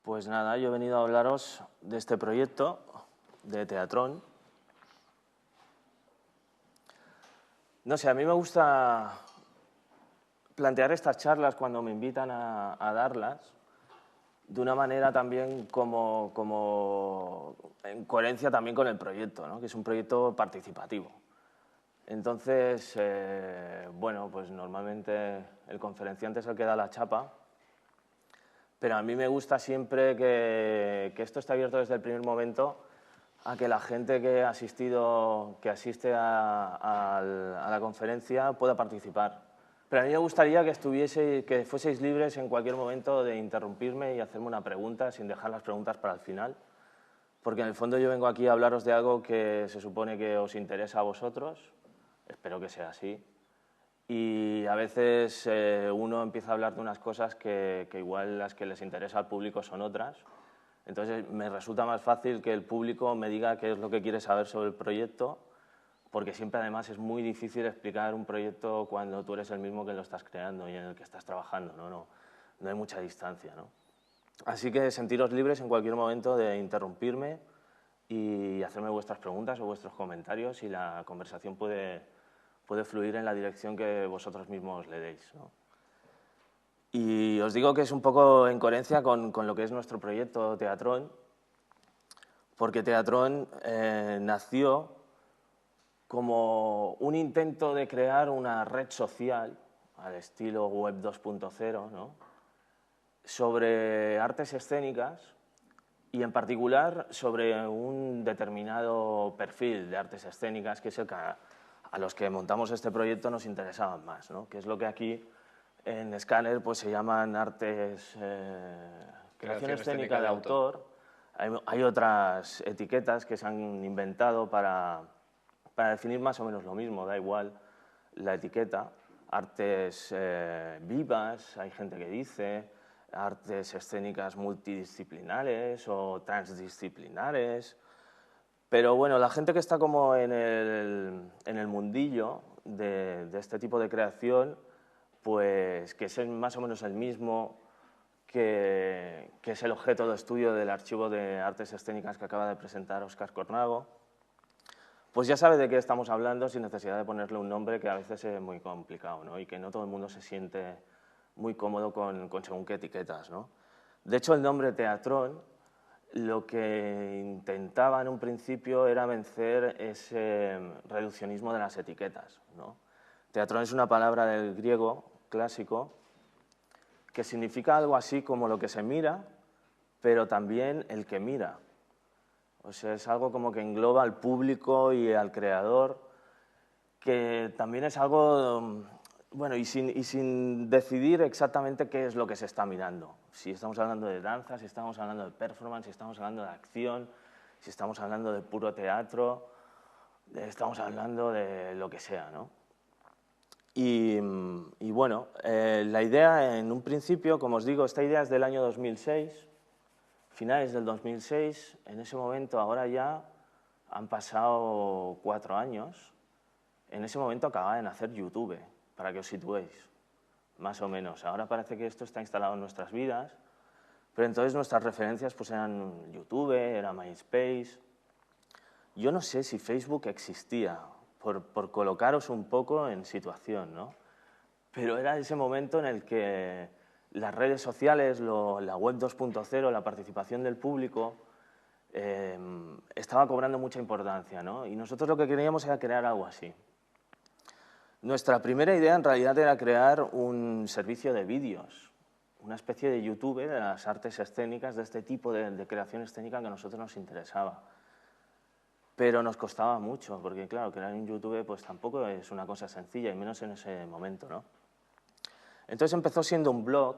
Pues nada, yo he venido a hablaros de este proyecto de Teatrón. No sé, a mí me gusta plantear estas charlas cuando me invitan a darlas de una manera también como en coherencia también con el proyecto, ¿no? Que es un proyecto participativo. Entonces, bueno, pues normalmente el conferenciante es el que da la chapa, pero a mí me gusta siempre que esto esté abierto desde el primer momento a que la gente que asiste a la conferencia pueda participar. Pero a mí me gustaría que fueseis libres en cualquier momento de interrumpirme y hacerme una pregunta sin dejar las preguntas para el final, porque en el fondo yo vengo aquí a hablaros de algo que se supone que os interesa a vosotros, espero que sea así, y a veces uno empieza a hablar de unas cosas que igual las que les interesa al público son otras. Entonces me resulta más fácil que el público me diga qué es lo que quiere saber sobre el proyecto, porque siempre además es muy difícil explicar un proyecto cuando tú eres el mismo que lo estás creando y en el que estás trabajando, no hay mucha distancia, ¿no? Así que sentiros libres en cualquier momento de interrumpirme y hacerme vuestras preguntas o vuestros comentarios y la conversación puede fluir en la dirección que vosotros mismos le deis, ¿no? Y os digo que es un poco en coherencia con lo que es nuestro proyecto Teatrón, porque Teatrón nació como un intento de crear una red social al estilo Web 2.0, ¿no? Sobre artes escénicas y en particular sobre un determinado perfil de artes escénicas que es el que a los que montamos este proyecto nos interesaban más, ¿no? Que es lo que aquí en Scanner pues se llaman artes, creación escénica de autor. Hay otras etiquetas que se han inventado para definir más o menos lo mismo, da igual la etiqueta. Artes vivas, hay gente que dice, artes escénicas multidisciplinares o transdisciplinares. Pero bueno, la gente que está como en el mundillo de este tipo de creación, pues que es más o menos el mismo que es el objeto de estudio del archivo de artes escénicas que acaba de presentar Óscar Cornago, pues ya sabe de qué estamos hablando sin necesidad de ponerle un nombre que a veces es muy complicado, ¿no? Y que no todo el mundo se siente muy cómodo con según qué etiquetas, ¿no? De hecho, el nombre Teatrón lo que intentaba en un principio era vencer ese reduccionismo de las etiquetas, ¿no? Teatrón es una palabra del griego clásico que significa algo así como lo que se mira, pero también el que mira. O sea, es algo como que engloba al público y al creador, que también es algo, bueno, y sin decidir exactamente qué es lo que se está mirando. Si estamos hablando de danza, si estamos hablando de performance, si estamos hablando de acción, si estamos hablando de puro teatro, estamos hablando de lo que sea, ¿no? Y bueno, la idea en un principio, como os digo, esta idea es del año 2006, finales del 2006, en ese momento, ahora ya han pasado 4 años, en ese momento acababa de nacer YouTube, para que os situéis, más o menos. Ahora parece que esto está instalado en nuestras vidas, pero entonces nuestras referencias pues eran YouTube, era MySpace. Yo no sé si Facebook existía, por colocaros un poco en situación, ¿no? Pero era ese momento en el que las redes sociales, la web 2.0, la participación del público, estaba cobrando mucha importancia, ¿no? Y nosotros lo que queríamos era crear algo así. Nuestra primera idea en realidad era crear un servicio de vídeos, una especie de YouTube de las artes escénicas, de este tipo de creación escénica que a nosotros nos interesaba. Pero nos costaba mucho, porque claro, crear un YouTube pues tampoco es una cosa sencilla, y menos en ese momento, ¿no? Entonces empezó siendo un blog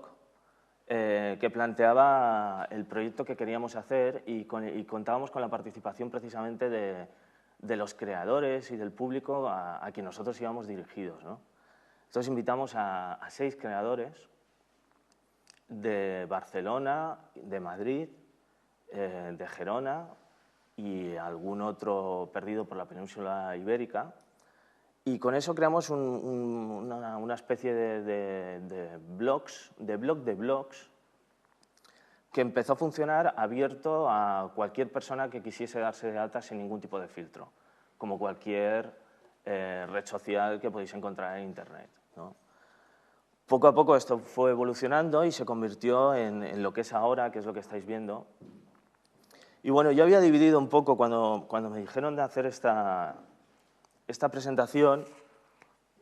que planteaba el proyecto que queríamos hacer y contábamos con la participación precisamente de los creadores y del público a quien nosotros íbamos dirigidos, ¿no? Entonces invitamos a 6 creadores de Barcelona, de Madrid, de Gerona y algún otro perdido por la península ibérica. Y con eso creamos una especie de blogs, de blogs, que empezó a funcionar abierto a cualquier persona que quisiese darse de alta sin ningún tipo de filtro, como cualquier red social que podéis encontrar en Internet, ¿no? Poco a poco esto fue evolucionando y se convirtió en lo que es ahora, que es lo que estáis viendo. Y bueno, yo había dividido un poco, cuando me dijeron de hacer esta presentación,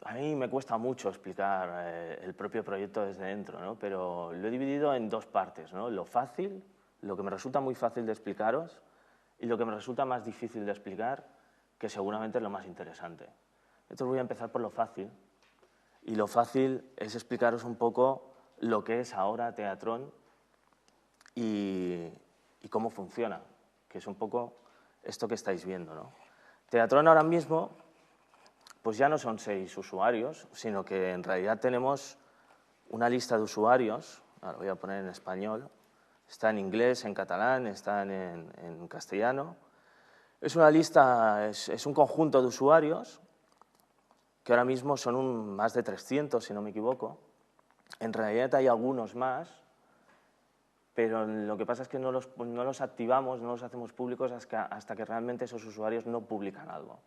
a mí me cuesta mucho explicar el propio proyecto desde dentro, ¿no? Pero lo he dividido en dos partes, ¿no? Lo fácil, lo que me resulta muy fácil de explicaros, y lo que me resulta más difícil de explicar, que seguramente es lo más interesante. Entonces voy a empezar por lo fácil, y lo fácil es explicaros un poco lo que es ahora Teatrón y cómo funciona, que es un poco esto que estáis viendo, ¿no? Teatrón ahora mismo pues ya no son 6 usuarios, sino que en realidad tenemos una lista de usuarios, ahora lo voy a poner en español, está en inglés, en catalán, está en castellano. Es una lista, es un conjunto de usuarios que ahora mismo son más de 300, si no me equivoco. En realidad hay algunos más, pero lo que pasa es que no los activamos, no los hacemos públicos hasta que realmente esos usuarios no publican algo.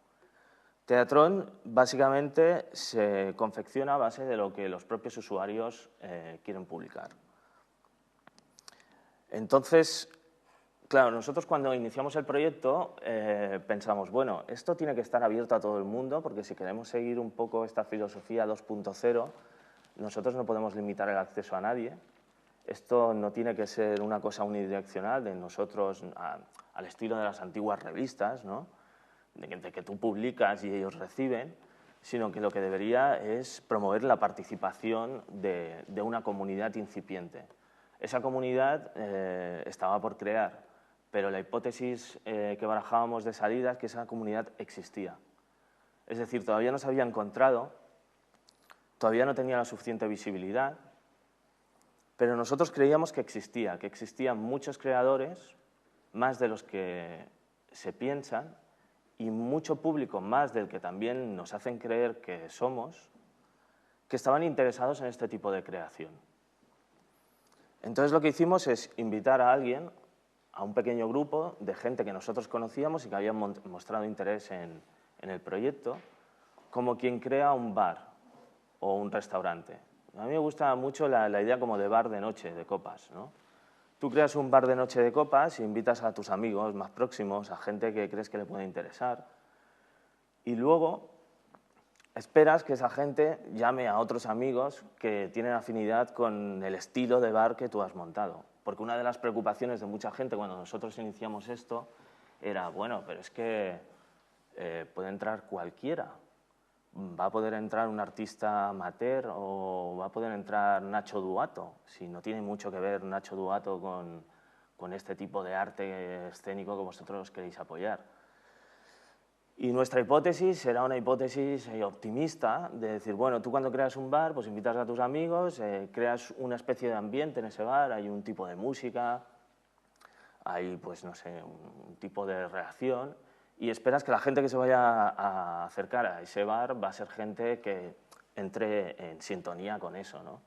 Teatrón básicamente se confecciona a base de lo que los propios usuarios quieren publicar. Entonces, claro, nosotros cuando iniciamos el proyecto pensamos, bueno, esto tiene que estar abierto a todo el mundo, porque si queremos seguir un poco esta filosofía 2.0, nosotros no podemos limitar el acceso a nadie. Esto no tiene que ser una cosa unidireccional de nosotros al estilo de las antiguas revistas, ¿no? De que tú publicas y ellos reciben, sino que lo que debería es promover la participación de una comunidad incipiente. Esa comunidad estaba por crear, pero la hipótesis que barajábamos de salida es que esa comunidad existía. Es decir, todavía no se había encontrado, todavía no tenía la suficiente visibilidad, pero nosotros creíamos que existían muchos creadores, más de los que se piensan, y mucho público más del que también nos hacen creer que somos, que estaban interesados en este tipo de creación. Entonces lo que hicimos es invitar a alguien, a un pequeño grupo de gente que nosotros conocíamos y que habían mostrado interés en el proyecto, como quien crea un bar o un restaurante. A mí me gusta mucho la idea como de bar de noche, de copas, ¿no? Tú creas un bar de noche de copas e invitas a tus amigos más próximos, a gente que crees que le puede interesar, y luego esperas que esa gente llame a otros amigos que tienen afinidad con el estilo de bar que tú has montado. Porque una de las preocupaciones de mucha gente cuando nosotros iniciamos esto era, bueno, pero es que puede entrar cualquiera. ¿Va a poder entrar un artista amateur o va a poder entrar Nacho Duato? Si no tiene mucho que ver Nacho Duato con este tipo de arte escénico que vosotros queréis apoyar. Y nuestra hipótesis era una hipótesis optimista, de decir, bueno, tú cuando creas un bar, pues invitas a tus amigos, creas una especie de ambiente en ese bar, hay un tipo de música, hay, pues no sé, un tipo de reacción, y esperas que la gente que se vaya a acercar a ese bar va a ser gente que entre en sintonía con eso, ¿no?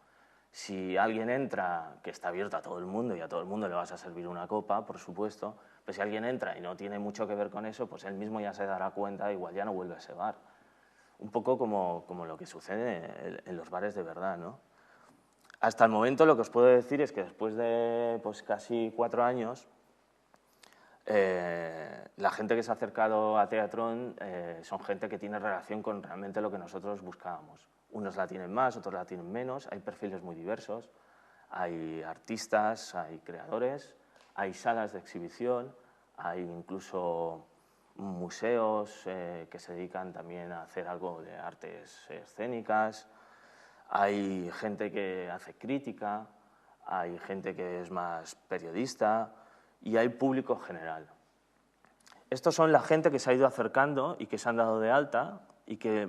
Si alguien entra, que está abierto a todo el mundo y a todo el mundo le vas a servir una copa, por supuesto, pero si alguien entra y no tiene mucho que ver con eso, pues él mismo ya se dará cuenta, igual ya no vuelve a ese bar. Un poco como lo que sucede en los bares de verdad, ¿no? Hasta el momento lo que os puedo decir es que después de pues, casi 4 años, la gente que se ha acercado a Teatrón son gente que tiene relación con realmente lo que nosotros buscábamos. Unos la tienen más, otros la tienen menos, hay perfiles muy diversos, hay artistas, hay creadores, hay salas de exhibición, hay incluso museos que se dedican también a hacer algo de artes escénicas, hay gente que hace crítica, hay gente que es más periodista y hay público general. Estos son la gente que se ha ido acercando y que se han dado de alta y que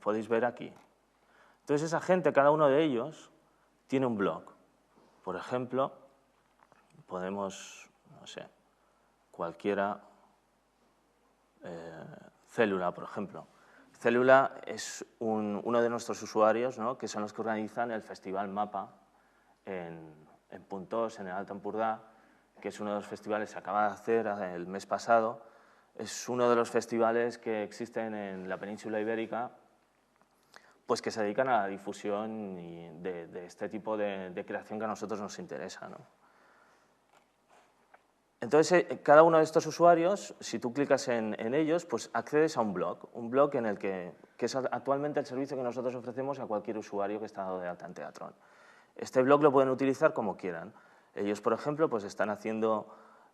podéis ver aquí. Entonces esa gente, cada uno de ellos, tiene un blog. Por ejemplo, podemos, no sé, cualquiera, Célula, por ejemplo. Célula es uno de nuestros usuarios, ¿no? Que son los que organizan el Festival Mapa en en Puntós, en el Alto Empordà, que es uno de los festivales que se acaba de hacer el mes pasado. Es uno de los festivales que existen en la península ibérica, pues que se dedican a la difusión de este tipo de creación que a nosotros nos interesa, ¿no? Entonces, cada uno de estos usuarios, si tú clicas en ellos, pues accedes a un blog en el que es actualmente el servicio que nosotros ofrecemos a cualquier usuario que está dado de alta en Teatron. Este blog lo pueden utilizar como quieran. Ellos, por ejemplo, pues están haciendo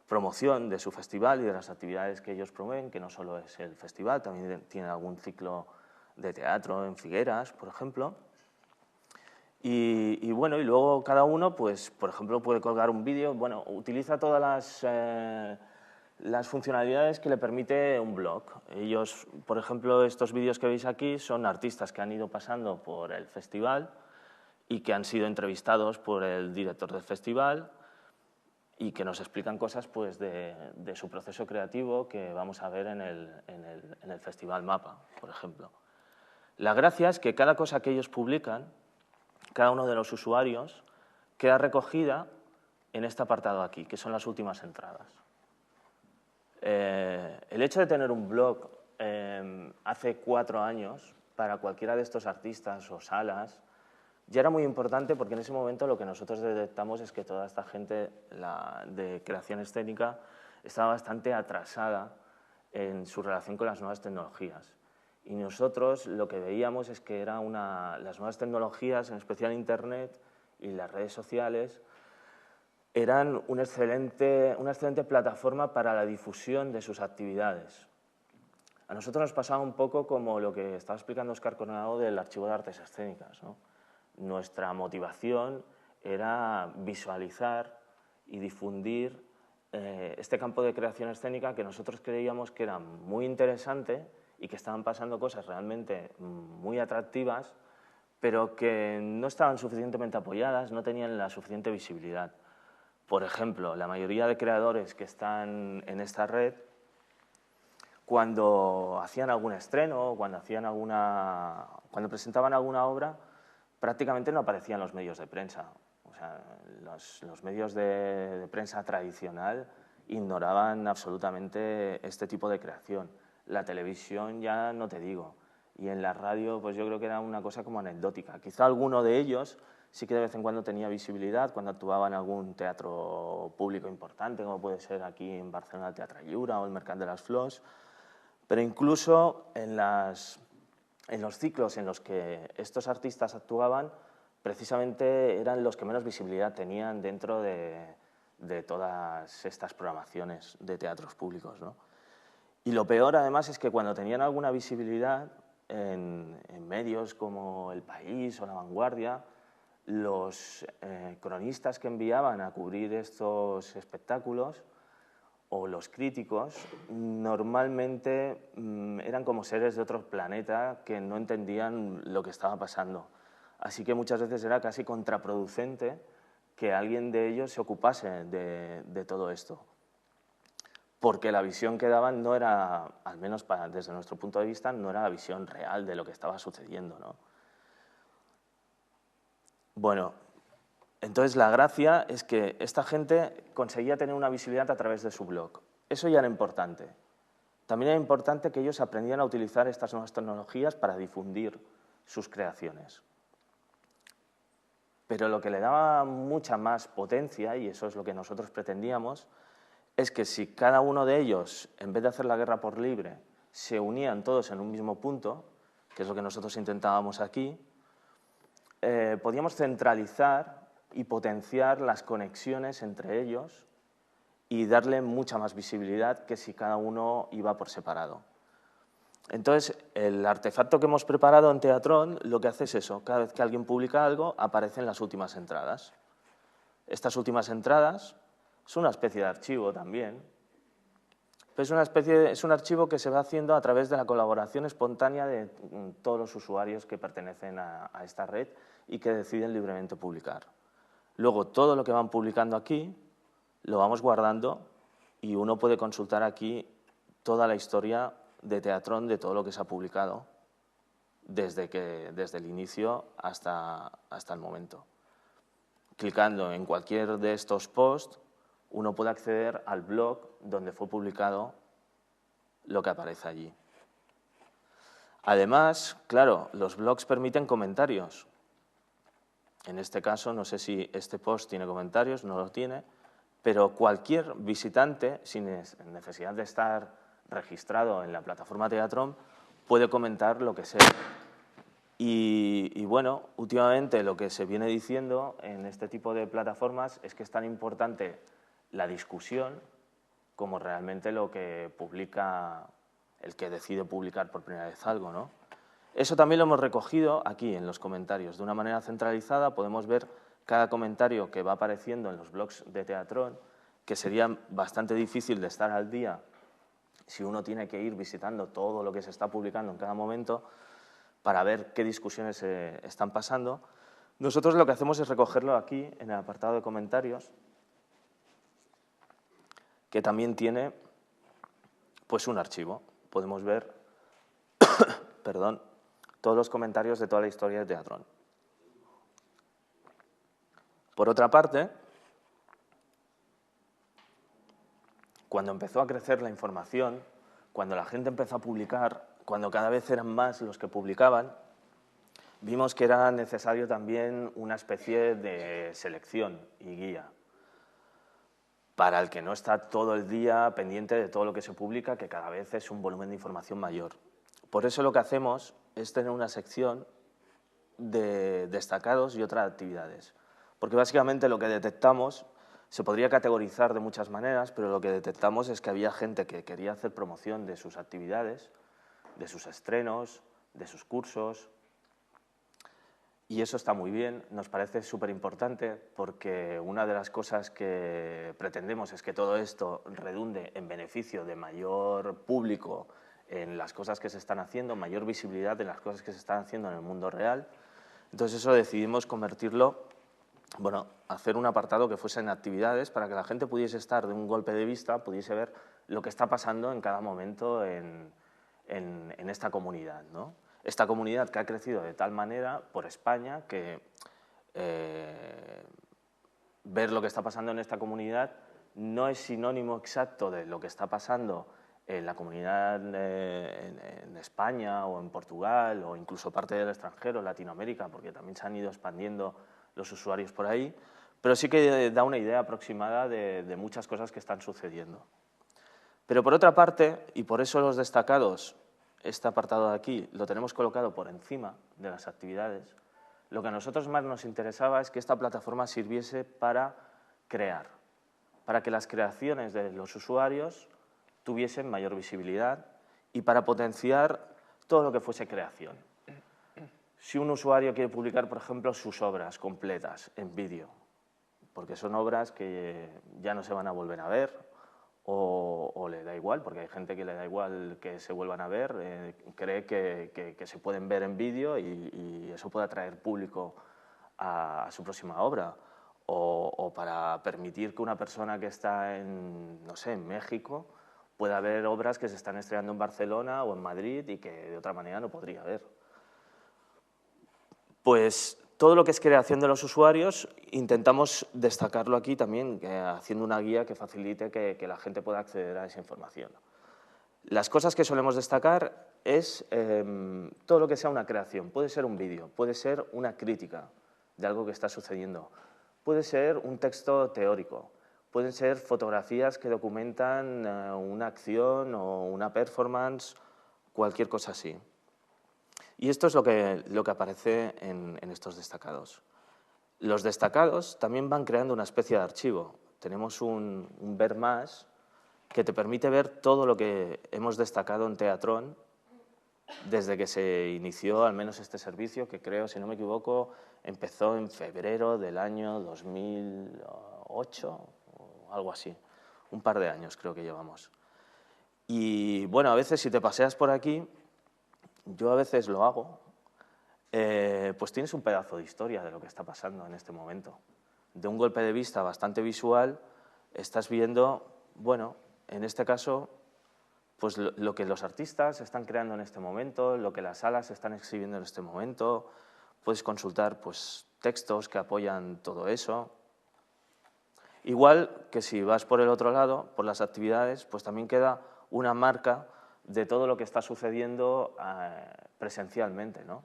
promoción de su festival y de las actividades que ellos promueven, que no solo es el festival, también tienen algún ciclo de teatro en Figueras, por ejemplo. Y bueno, y luego cada uno, pues, por ejemplo, puede colgar un vídeo. Bueno, utiliza todas las funcionalidades que le permite un blog. Ellos, por ejemplo, estos vídeos que veis aquí son artistas que han ido pasando por el festival y que han sido entrevistados por el director del festival y que nos explican cosas, pues, de su proceso creativo que vamos a ver en el Festival Mapa, por ejemplo. La gracia es que cada cosa que ellos publican, cada uno de los usuarios, queda recogida en este apartado aquí, que son las últimas entradas. El hecho de tener un blog hace 4 años, para cualquiera de estos artistas o salas, ya era muy importante porque en ese momento lo que nosotros detectamos es que toda esta gente de creación escénica estaba bastante atrasada en su relación con las nuevas tecnologías. Y nosotros lo que veíamos es que las nuevas tecnologías, en especial Internet y las redes sociales, eran una excelente plataforma para la difusión de sus actividades. A nosotros nos pasaba un poco como lo que estaba explicando Óscar Coronado del Archivo de Artes Escénicas, ¿no? Nuestra motivación era visualizar y difundir este campo de creación escénica que nosotros creíamos que era muy interesante y que estaban pasando cosas realmente muy atractivas, pero que no estaban suficientemente apoyadas, no tenían la suficiente visibilidad. Por ejemplo, la mayoría de creadores que están en esta red, cuando hacían algún estreno, cuando presentaban alguna obra, prácticamente no aparecían los medios de prensa. O sea, los medios de prensa tradicional ignoraban absolutamente este tipo de creación. La televisión ya no te digo. Y en la radio, pues yo creo que era una cosa como anecdótica. Quizá alguno de ellos sí que de vez en cuando tenía visibilidad cuando actuaba en algún teatro público importante, como puede ser aquí en Barcelona el Teatre Lliure o el Mercat de las Flors, pero incluso en los ciclos en los que estos artistas actuaban, precisamente eran los que menos visibilidad tenían dentro de todas estas programaciones de teatros públicos, ¿no? Y lo peor, además, es que cuando tenían alguna visibilidad en medios como El País o La Vanguardia, los cronistas que enviaban a cubrir estos espectáculos o los críticos normalmente eran como seres de otro planeta que no entendían lo que estaba pasando. Así que muchas veces era casi contraproducente que alguien de ellos se ocupase de todo esto, porque la visión que daban no era, al menos desde nuestro punto de vista, no era la visión real de lo que estaba sucediendo, ¿no? Bueno, entonces la gracia es que esta gente conseguía tener una visibilidad a través de su blog. Eso ya era importante. También era importante que ellos aprendieran a utilizar estas nuevas tecnologías para difundir sus creaciones. Pero lo que le daba mucha más potencia, y eso es lo que nosotros pretendíamos, es que si cada uno de ellos, en vez de hacer la guerra por libre, se unían todos en un mismo punto, que es lo que nosotros intentábamos aquí, podíamos centralizar y potenciar las conexiones entre ellos y darle mucha más visibilidad que si cada uno iba por separado. Entonces, el artefacto que hemos preparado en Teatron lo que hace es eso. Cada vez que alguien publica algo, aparecen las últimas entradas. Estas últimas entradas son una especie de archivo también. Pero es un archivo que se va haciendo a través de la colaboración espontánea de todos los usuarios que pertenecen a esta red y que deciden libremente publicar. Luego, todo lo que van publicando aquí lo vamos guardando y uno puede consultar aquí toda la historia de Teatron, de todo lo que se ha publicado desde el inicio hasta el momento. clicando en cualquier de estos posts, uno puede acceder al blog donde fue publicado lo que aparece allí. Además, claro, los blogs permiten comentarios. En este caso, no sé si este post tiene comentarios, no lo tiene, pero cualquier visitante, sin necesidad de estar registrado en la plataforma Teatron, puede comentar lo que sea. Y bueno, últimamente lo que se viene diciendo en este tipo de plataformas es que es tan importante la discusión como realmente lo que publica el que decide publicar por primera vez algo, ¿no? Eso también lo hemos recogido aquí en los comentarios. De una manera centralizada podemos ver cada comentario que va apareciendo en los blogs de Teatron, que sería bastante difícil de estar al día si uno tiene que ir visitando todo lo que se está publicando en cada momento para ver qué discusiones están pasando. Nosotros lo que hacemos es recogerlo aquí, en el apartado de comentarios, que también tiene pues, un archivo. Podemos ver perdón, todos los comentarios de toda la historia de Teatron. Por otra parte, cuando empezó a crecer la información, cuando la gente empezó a publicar, cuando cada vez eran más los que publicaban, vimos que era necesario también una especie de selección y guía para el que no está todo el día pendiente de todo lo que se publica, que cada vez es un volumen de información mayor. Por eso lo que hacemos es tener una sección de destacados y otras actividades. Porque básicamente lo que detectamos se podría categorizar de muchas maneras, pero lo que detectamos es que había gente que quería hacer promoción de sus actividades, de sus estrenos, de sus cursos, y eso está muy bien, nos parece súper importante porque una de las cosas que pretendemos es que todo esto redunde en beneficio de mayor público en las cosas que se están haciendo, mayor visibilidad en las cosas que se están haciendo en el mundo real. Entonces eso decidimos convertirlo, bueno, hacer un apartado que fuese en actividades para que la gente pudiese estar de un golpe de vista, pudiese ver lo que está pasando en cada momento en esta comunidad, ¿no? Esta comunidad que ha crecido de tal manera por España que ver lo que está pasando en esta comunidad no es sinónimo exacto de lo que está pasando en la comunidad en España o en Portugal o incluso parte del extranjero, Latinoamérica, porque también se han ido expandiendo los usuarios por ahí, pero sí que da una idea aproximada de muchas cosas que están sucediendo. Pero por otra parte, y por eso los destacados, este apartado de aquí, lo tenemos colocado por encima de las actividades, lo que a nosotros más nos interesaba es que esta plataforma sirviese para crear, para que las creaciones de los usuarios tuviesen mayor visibilidad y para potenciar todo lo que fuese creación. Si un usuario quiere publicar, por ejemplo, sus obras completas en vídeo, porque son obras que ya no se van a volver a ver, o le da igual, porque hay gente que le da igual que se vuelvan a ver, cree que se pueden ver en vídeo y eso puede atraer público a su próxima obra. O para permitir que una persona que está en, no sé, en México pueda ver obras que se están estrenando en Barcelona o en Madrid y que de otra manera no podría ver. Pues todo lo que es creación de los usuarios intentamos destacarlo aquí también, haciendo una guía que facilite que la gente pueda acceder a esa información. Las cosas que solemos destacar es todo lo que sea una creación. Puede ser un vídeo, puede ser una crítica de algo que está sucediendo, puede ser un texto teórico, pueden ser fotografías que documentan una acción o una performance, cualquier cosa así. Y esto es lo que aparece en estos destacados. Los destacados también van creando una especie de archivo. Tenemos un ver más que te permite ver todo lo que hemos destacado en Teatron desde que se inició al menos este servicio, que creo, si no me equivoco, empezó en febrero del año 2008 o algo así. Un par de años creo que llevamos. Y bueno, a veces si te paseas por aquí, yo a veces lo hago, pues tienes un pedazo de historia de lo que está pasando en este momento. De un golpe de vista bastante visual, estás viendo, bueno, en este caso, pues lo que los artistas están creando en este momento, lo que las salas están exhibiendo en este momento. Puedes consultar pues, textos que apoyan todo eso. Igual que si vas por el otro lado, por las actividades, pues también queda una marca de todo lo que está sucediendo presencialmente, ¿no?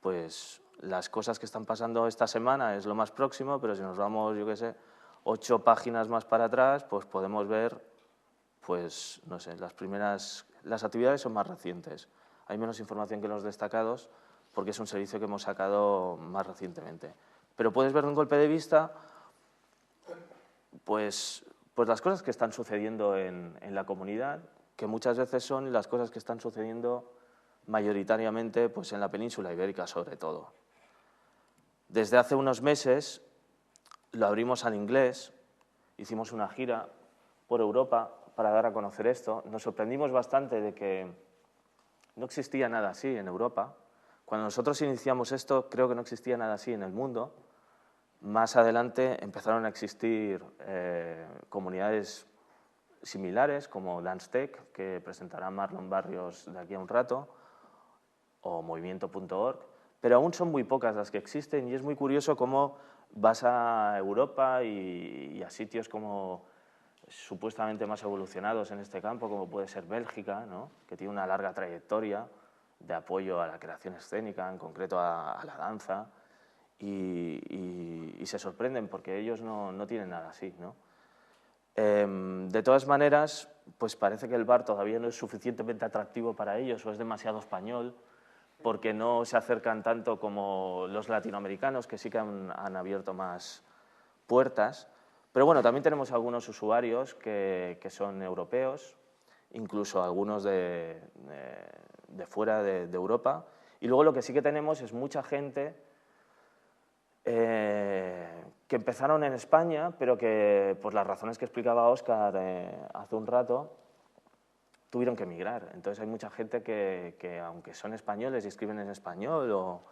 Pues las cosas que están pasando esta semana es lo más próximo, pero si nos vamos, yo qué sé, 8 páginas más para atrás, pues podemos ver, pues, no sé, las actividades son más recientes. Hay menos información que los destacados porque es un servicio que hemos sacado más recientemente. Pero puedes ver de un golpe de vista pues las cosas que están sucediendo en la comunidad, que muchas veces son las cosas que están sucediendo mayoritariamente pues en la península ibérica sobre todo. Desde hace unos meses lo abrimos al inglés, hicimos una gira por Europa para dar a conocer esto. Nos sorprendimos bastante de que no existía nada así en Europa. Cuando nosotros iniciamos esto, creo que no existía nada así en el mundo. Más adelante empezaron a existir comunidades similares como DanceTech, que presentará Marlon Barrios de aquí a un rato, o movimiento.org, pero aún son muy pocas las que existen y es muy curioso cómo vas a Europa y a sitios como supuestamente más evolucionados en este campo, como puede ser Bélgica, ¿no? Que tiene una larga trayectoria de apoyo a la creación escénica, en concreto a la danza, y se sorprenden porque ellos no tienen nada así, ¿no? De todas maneras, pues parece que el bar todavía no es suficientemente atractivo para ellos o es demasiado español porque no se acercan tanto como los latinoamericanos, que sí que han abierto más puertas. Pero bueno, también tenemos algunos usuarios que son europeos, incluso algunos de fuera de Europa. Y luego lo que sí que tenemos es mucha gente que empezaron en España, pero que, por las razones que explicaba Óscar hace un rato, tuvieron que emigrar. Entonces hay mucha gente que aunque son españoles y escriben en español o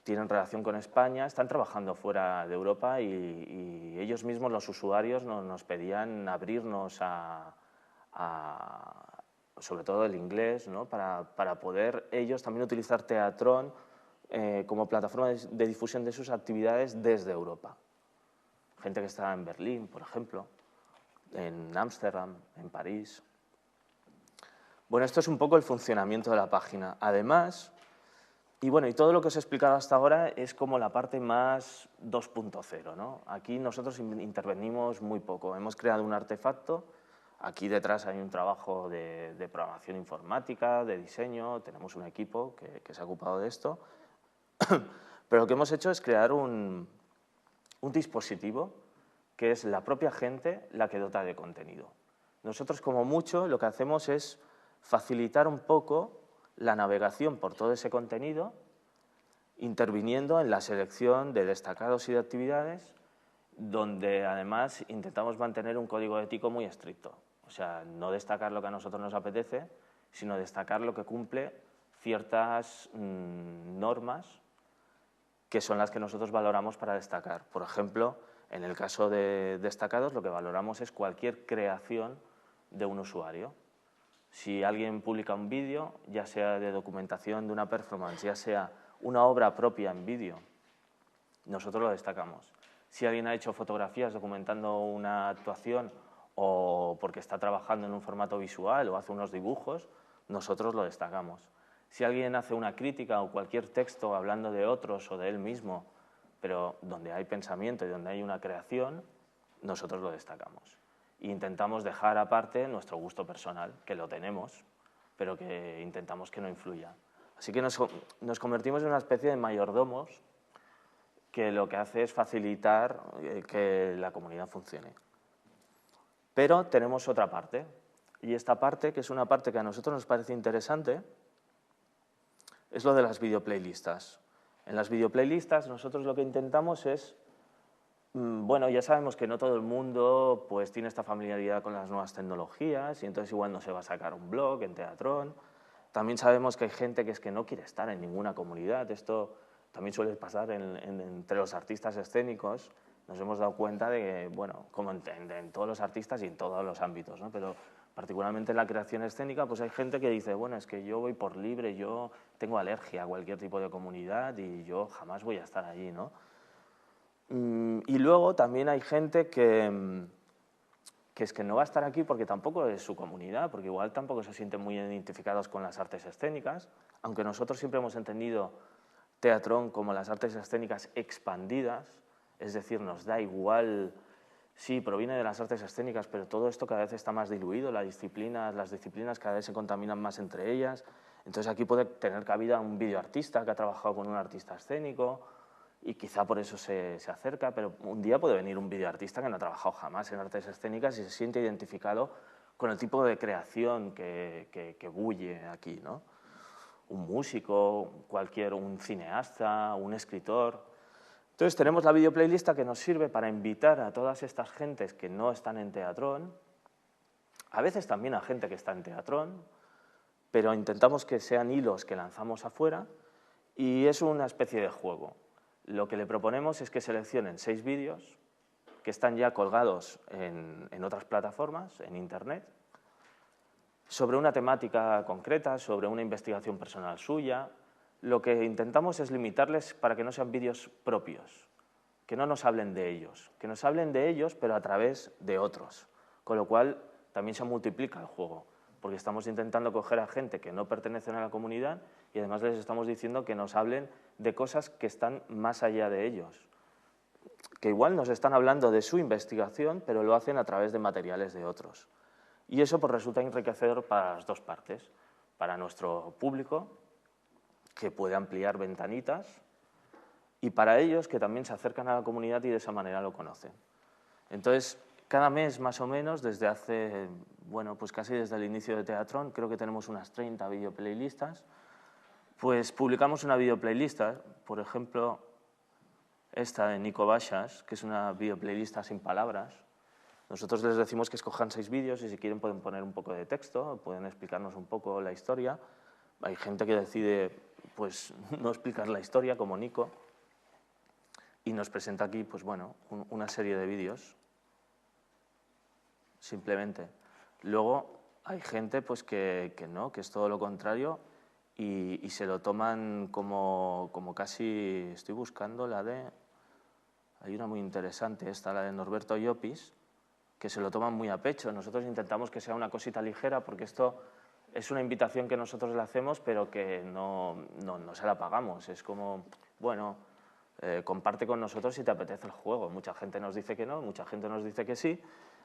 tienen relación con España, están trabajando fuera de Europa y ellos mismos, los usuarios, nos pedían abrirnos sobre todo el inglés, ¿no? para poder ellos también utilizar Teatron como plataforma de difusión de sus actividades desde Europa. Gente que está en Berlín, por ejemplo, en Ámsterdam, en París. Bueno, esto es un poco el funcionamiento de la página. Además, y todo lo que os he explicado hasta ahora es como la parte más 2.0, ¿no? Aquí nosotros intervenimos muy poco. Hemos creado un artefacto. Aquí detrás hay un trabajo de programación informática, de diseño. Tenemos un equipo que se ha ocupado de esto. Pero lo que hemos hecho es crear un dispositivo que es la propia gente la que dota de contenido. Nosotros, como mucho, lo que hacemos es facilitar un poco la navegación por todo ese contenido, interviniendo en la selección de destacados y de actividades, donde además intentamos mantener un código ético muy estricto. O sea, no destacar lo que a nosotros nos apetece, sino destacar lo que cumple ciertas normas que son las que nosotros valoramos para destacar. Por ejemplo, en el caso de destacados, lo que valoramos es cualquier creación de un usuario. Si alguien publica un vídeo, ya sea de documentación de una performance, ya sea una obra propia en vídeo, nosotros lo destacamos. Si alguien ha hecho fotografías documentando una actuación o porque está trabajando en un formato visual o hace unos dibujos, nosotros lo destacamos. Si alguien hace una crítica o cualquier texto hablando de otros o de él mismo, pero donde hay pensamiento y donde hay una creación, nosotros lo destacamos. E intentamos dejar aparte nuestro gusto personal, que lo tenemos, pero que intentamos que no influya. Así que nos convertimos en una especie de mayordomos que lo que hace es facilitar que la comunidad funcione. Pero tenemos otra parte, y esta parte, que es una parte que a nosotros nos parece interesante, es lo de las videoplaylistas. En las videoplaylistas nosotros lo que intentamos es, bueno, ya sabemos que no todo el mundo pues tiene esta familiaridad con las nuevas tecnologías y entonces igual no se va a sacar un blog en Teatron. También sabemos que hay gente que es que no quiere estar en ninguna comunidad. Esto también suele pasar entre los artistas escénicos. Nos hemos dado cuenta de que, bueno, como en todos los artistas y en todos los ámbitos, ¿no? Pero particularmente en la creación escénica, pues hay gente que dice, bueno, es que yo voy por libre, yo tengo alergia a cualquier tipo de comunidad y yo jamás voy a estar allí, ¿no? Y luego también hay gente que es que no va a estar aquí porque tampoco es su comunidad, porque igual tampoco se sienten muy identificados con las artes escénicas, aunque nosotros siempre hemos entendido Teatrón como las artes escénicas expandidas, es decir, nos da igual, sí, proviene de las artes escénicas, pero todo esto cada vez está más diluido, las disciplinas cada vez se contaminan más entre ellas, entonces aquí puede tener cabida un videoartista que ha trabajado con un artista escénico, y quizá por eso se acerca, pero un día puede venir un videoartista que no ha trabajado jamás en artes escénicas y se siente identificado con el tipo de creación que bulle aquí, ¿no? Un músico, un cineasta, un escritor. Entonces tenemos la videoplaylista que nos sirve para invitar a todas estas gentes que no están en Teatrón, a veces también a gente que está en Teatrón, pero intentamos que sean hilos que lanzamos afuera y es una especie de juego. Lo que le proponemos es que seleccionen 6 vídeos que están ya colgados en otras plataformas, en Internet, sobre una temática concreta, sobre una investigación personal suya. Lo que intentamos es limitarles para que no sean vídeos propios, que no nos hablen de ellos, que nos hablen de ellos pero a través de otros, con lo cual también se multiplica el juego, porque estamos intentando coger a gente que no pertenecen a la comunidad y además les estamos diciendo que nos hablen de cosas que están más allá de ellos, que igual nos están hablando de su investigación, pero lo hacen a través de materiales de otros. Y eso pues, resulta enriquecedor para las dos partes, para nuestro público, que puede ampliar ventanitas, y para ellos que también se acercan a la comunidad y de esa manera lo conocen. Entonces, cada mes más o menos, desde hace, bueno, pues casi desde el inicio de Teatrón, creo que tenemos unas 30 videoplaylistas, pues publicamos una videoplaylista, por ejemplo, esta de Nico Baixas, que es una videoplaylista sin palabras. Nosotros les decimos que escojan 6 vídeos y si quieren pueden poner un poco de texto, pueden explicarnos un poco la historia. Hay gente que decide pues, no explicar la historia, como Nico, y nos presenta aquí pues, bueno, una serie de vídeos, simplemente. Luego hay gente pues, que no, que es todo lo contrario y se lo toman como casi... Estoy buscando la de... Hay una muy interesante, esta, la de Norberto Llopis, que se lo toman muy a pecho. Nosotros intentamos que sea una cosita ligera porque esto es una invitación que nosotros le hacemos pero que no se la pagamos. Es como, bueno, comparte con nosotros si te apetece el juego. Mucha gente nos dice que no, mucha gente nos dice que sí.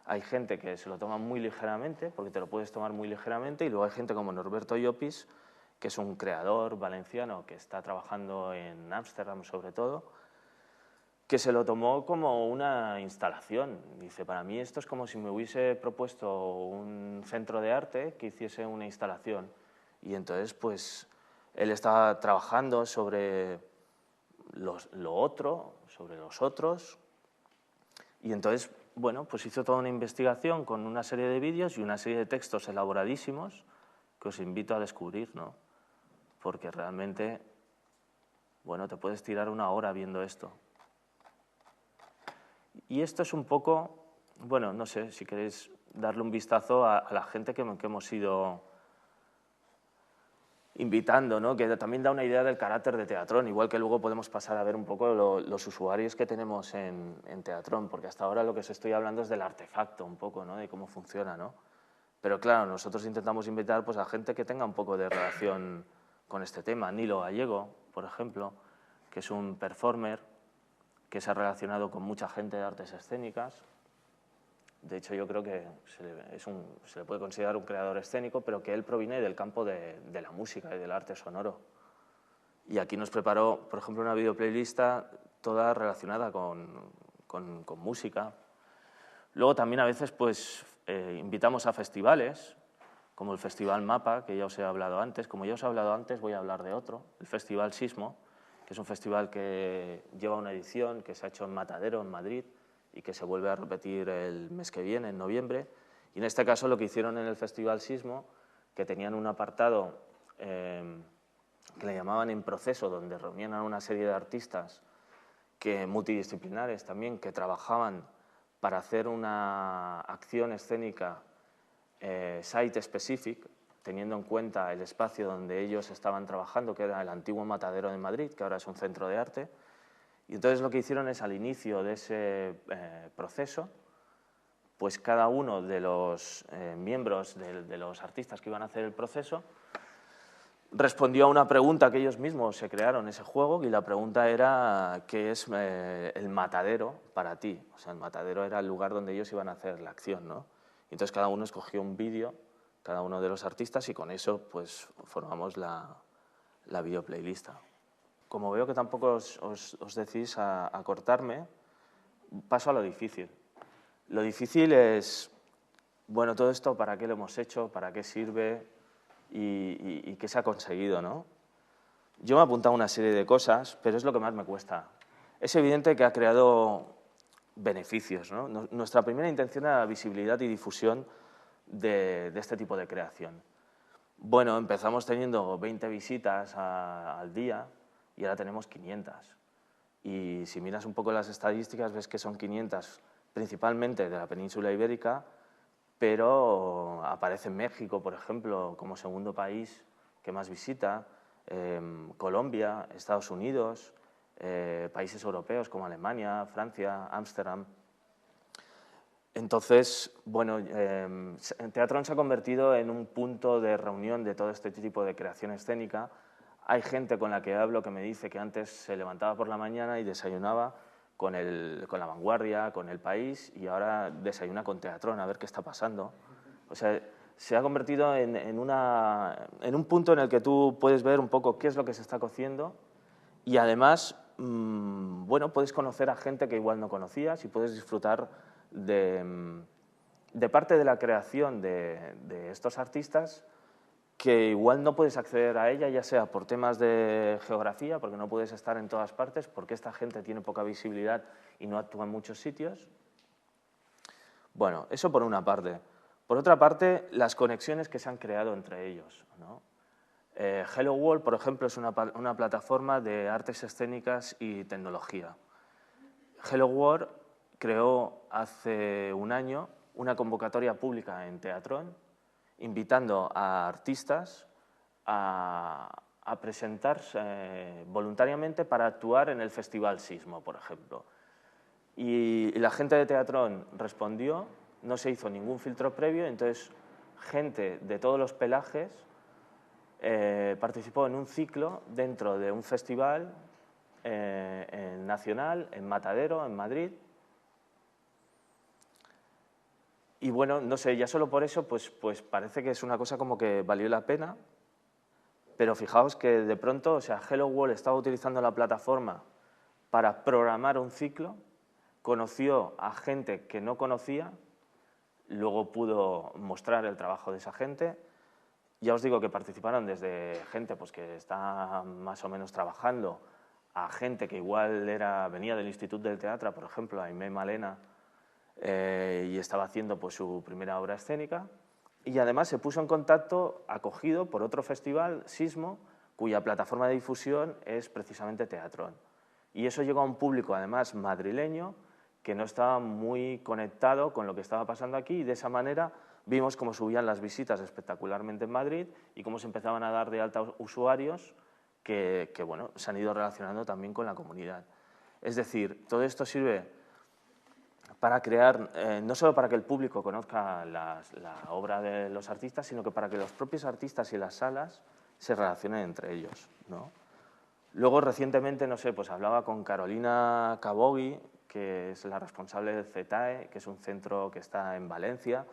Hay gente que se lo toma muy ligeramente porque te lo puedes tomar muy ligeramente y luego hay gente como Norberto Llopis, que es un creador valenciano que está trabajando en Ámsterdam sobre todo, que se lo tomó como una instalación. Dice, para mí esto es como si me hubiese propuesto un centro de arte que hiciese una instalación. Y entonces, pues, él estaba trabajando sobre lo otro, sobre los otros, y entonces, bueno, pues hizo toda una investigación con una serie de vídeos y una serie de textos elaboradísimos que os invito a descubrir, ¿no? Porque realmente, bueno, te puedes tirar una hora viendo esto. Y esto es un poco, bueno, no sé si queréis darle un vistazo a la gente que hemos ido invitando, ¿no? Que también da una idea del carácter de Teatrón, igual que luego podemos pasar a ver un poco los usuarios que tenemos en Teatrón, porque hasta ahora lo que os estoy hablando es del artefacto un poco, ¿no? De cómo funciona, ¿no? Pero claro, nosotros intentamos invitar pues, a gente que tenga un poco de relación con este tema. Nilo Gallego, por ejemplo, que es un performer que se ha relacionado con mucha gente de artes escénicas. De hecho, yo creo que se le puede considerar un creador escénico, pero que él proviene del campo de la música y del arte sonoro. Y aquí nos preparó, por ejemplo, una videoplaylista toda relacionada con música. Luego también a veces pues, invitamos a festivales, como el Festival Mapa, que ya os he hablado antes. Como ya os he hablado antes, voy a hablar de otro, el Festival Sismo, que es un festival que lleva una edición que se ha hecho en Matadero, en Madrid, y que se vuelve a repetir el mes que viene, en noviembre. Y en este caso lo que hicieron en el Festival Sismo, que tenían un apartado que le llamaban En Proceso, donde reunían a una serie de artistas multidisciplinares también, que trabajaban para hacer una acción escénica site specific, teniendo en cuenta el espacio donde ellos estaban trabajando, que era el antiguo Matadero de Madrid, que ahora es un centro de arte. Y entonces lo que hicieron es, al inicio de ese proceso, pues cada uno de los miembros de los artistas que iban a hacer el proceso respondió a una pregunta que ellos mismos se crearon ese juego, y la pregunta era ¿qué es el matadero para ti? O sea, el matadero era el lugar donde ellos iban a hacer la acción, ¿no? Entonces cada uno escogió un vídeo, cada uno de los artistas, y con eso pues formamos la videoplaylista. Como veo que tampoco os decís a cortarme, paso a lo difícil. Lo difícil es, bueno, todo esto, ¿para qué lo hemos hecho? ¿Para qué sirve? Y qué se ha conseguido, ¿no? Yo me he apuntado a una serie de cosas, pero es lo que más me cuesta. Es evidente que ha creado beneficios, ¿no? Nuestra primera intención era la visibilidad y difusión de este tipo de creación. Bueno, empezamos teniendo 20 visitas al día y ahora tenemos 500. Y si miras un poco las estadísticas, ves que son 500 principalmente de la península ibérica, pero aparece México, por ejemplo, como segundo país que más visita, Colombia, Estados Unidos, países europeos como Alemania, Francia, Ámsterdam. Entonces, bueno, Teatrón se ha convertido en un punto de reunión de todo este tipo de creación escénica. Hay gente con la que hablo que me dice que antes se levantaba por la mañana y desayunaba con La Vanguardia, con El País, y ahora desayuna con Teatrón, a ver qué está pasando. O sea, se ha convertido en un punto en el que tú puedes ver un poco qué es lo que se está cociendo, y además, bueno, puedes conocer a gente que igual no conocías y puedes disfrutar de parte de la creación de estos artistas que igual no puedes acceder a ella, ya sea por temas de geografía, porque no puedes estar en todas partes, porque esta gente tiene poca visibilidad y no actúa en muchos sitios. Bueno, eso por una parte. Por otra parte, las conexiones que se han creado entre ellos, ¿no? Hello World, por ejemplo, es una plataforma de artes escénicas y tecnología. Hello World creó hace un año una convocatoria pública en Teatrón, invitando a artistas a presentarse voluntariamente para actuar en el Festival Sismo, por ejemplo. Y la gente de Teatrón respondió, no se hizo ningún filtro previo, entonces gente de todos los pelajes participó en un ciclo dentro de un festival nacional, en Matadero, en Madrid. Y bueno, no sé, ya solo por eso pues parece que es una cosa como que valió la pena, pero fijaos que de pronto, o sea, Hello World estaba utilizando la plataforma para programar un ciclo, conoció a gente que no conocía, luego pudo mostrar el trabajo de esa gente. Ya os digo que participaron desde gente pues, que está más o menos trabajando, a gente que igual venía del Instituto del Teatro, por ejemplo, Aimé Malena, y estaba haciendo pues, su primera obra escénica. Y además se puso en contacto, acogido por otro festival, Sismo, cuya plataforma de difusión es precisamente Teatrón. Y eso llegó a un público, además, madrileño, que no estaba muy conectado con lo que estaba pasando aquí, y de esa manera vimos cómo subían las visitas espectacularmente en Madrid y cómo se empezaban a dar de alta usuarios que bueno, se han ido relacionando también con la comunidad. Es decir, todo esto sirve para crear, no solo para que el público conozca la obra de los artistas, sino que para que los propios artistas y las salas se relacionen entre ellos, ¿no? Luego, recientemente, no sé, pues hablaba con Carolina Cabogui, que es la responsable del CETAE, que es un centro que está en Valencia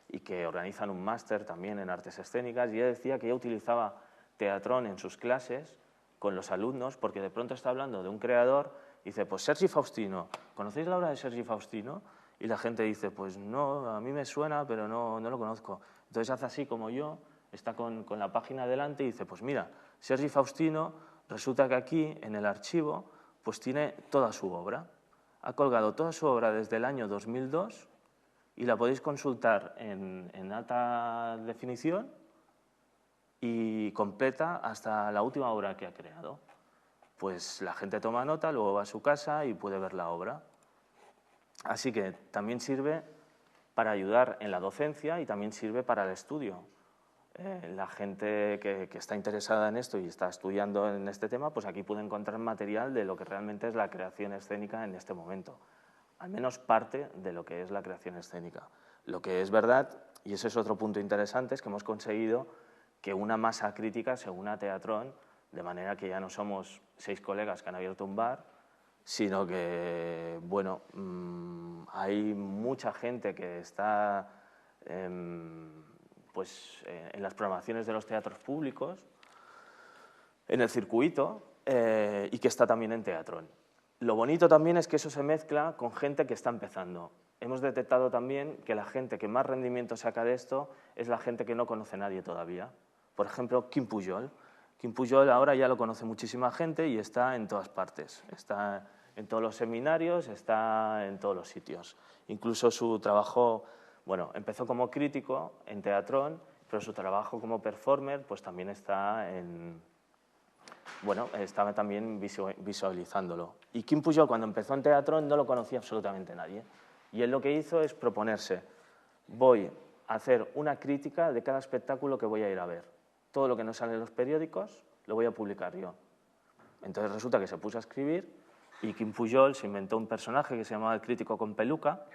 y que organizan un máster también en artes escénicas, y ella decía que ella utilizaba Teatrón en sus clases con los alumnos, porque de pronto está hablando de un creador y dice, pues Sergi Faustino, ¿conocéis la obra de Sergi Faustino? Y la gente dice, pues no, a mí me suena, pero no lo conozco. Entonces hace así como yo, está con la página delante y dice, pues mira, Sergi Faustino, resulta que aquí, en el archivo, pues tiene toda su obra. Ha colgado toda su obra desde el año 2002 y la podéis consultar en alta definición y completa hasta la última obra que ha creado. Pues la gente toma nota, luego va a su casa y puede ver la obra. Así que también sirve para ayudar en la docencia y también sirve para el estudio. La gente que está interesada en esto y está estudiando en este tema, pues aquí puede encontrar material de lo que realmente es la creación escénica en este momento. Al menos parte de lo que es la creación escénica. Lo que es verdad, y ese es otro punto interesante, es que hemos conseguido que una masa crítica se una a Teatrón, de manera que ya no somos 6 colegas que han abierto un bar, sino que, bueno, hay mucha gente que está pues, en las programaciones de los teatros públicos, en el circuito, y que está también en Teatrón. Lo bonito también es que eso se mezcla con gente que está empezando. Hemos detectado también que la gente que más rendimiento saca de esto es la gente que no conoce a nadie todavía. Por ejemplo, Quim Pujol. Quim Pujol ahora ya lo conoce muchísima gente y está en todas partes. Está en todos los seminarios, está en todos los sitios. Incluso su trabajo, bueno, empezó como crítico en Teatrón, pero su trabajo como performer pues también está en... Bueno, estaba también visualizándolo. Y Quim Pujol, cuando empezó en Teatrón, no lo conocía absolutamente nadie. Y él lo que hizo es proponerse, voy a hacer una crítica de cada espectáculo que voy a ir a ver. Todo lo que no sale en los periódicos lo voy a publicar yo. Entonces resulta que se puso a escribir y Quim Pujol se inventó un personaje que se llamaba el crítico con peluca.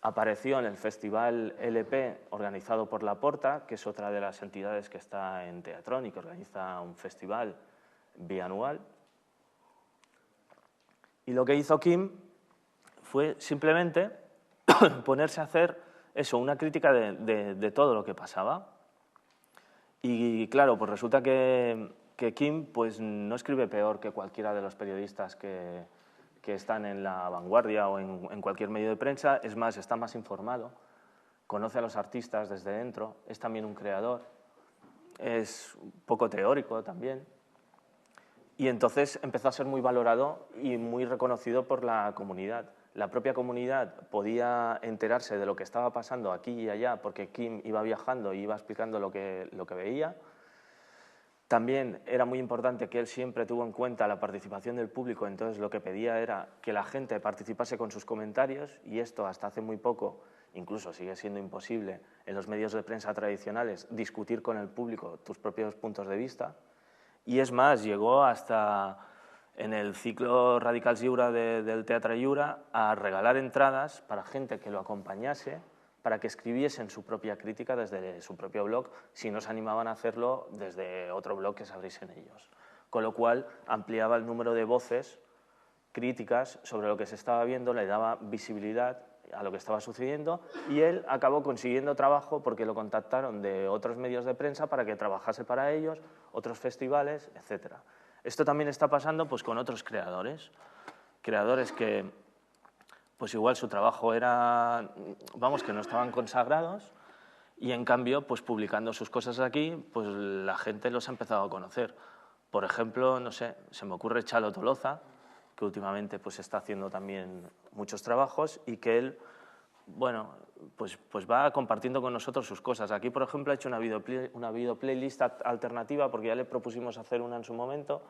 Apareció en el Festival LP organizado por La Porta, que es otra de las entidades que está en Teatrón y que organiza un festival bianual. Y lo que hizo Quim fue simplemente ponerse a hacer eso, una crítica de todo lo que pasaba. Y claro, pues resulta que Quim pues, no escribe peor que cualquiera de los periodistas que están en La Vanguardia o en cualquier medio de prensa. Es más, está más informado, conoce a los artistas desde dentro, es también un creador, es un poco teórico también. Y entonces empezó a ser muy valorado y muy reconocido por la comunidad. La propia comunidad podía enterarse de lo que estaba pasando aquí y allá porque Quim iba viajando y iba explicando lo que veía. También era muy importante que él siempre tuvo en cuenta la participación del público, entonces lo que pedía era que la gente participase con sus comentarios y esto hasta hace muy poco, incluso sigue siendo imposible en los medios de prensa tradicionales, discutir con el público tus propios puntos de vista. Y es más, llegó hasta en el ciclo Radicals Lliure del Teatre Lliure a regalar entradas para gente que lo acompañase para que escribiesen su propia crítica desde su propio blog, si no se animaban a hacerlo desde otro blog que se abriesen ellos. Con lo cual ampliaba el número de voces críticas sobre lo que se estaba viendo, le daba visibilidad a lo que estaba sucediendo y él acabó consiguiendo trabajo porque lo contactaron de otros medios de prensa para que trabajase para ellos, otros festivales, etc. Esto también está pasando pues, con otros creadores que pues igual su trabajo era, vamos, que no estaban consagrados y en cambio, pues publicando sus cosas aquí, pues la gente los ha empezado a conocer. Por ejemplo, no sé, se me ocurre Chalo Toloza, que últimamente pues está haciendo también muchos trabajos y que él, bueno, pues va compartiendo con nosotros sus cosas. Aquí, por ejemplo, ha hecho una videoplaylist alternativa porque ya le propusimos hacer una en su momento.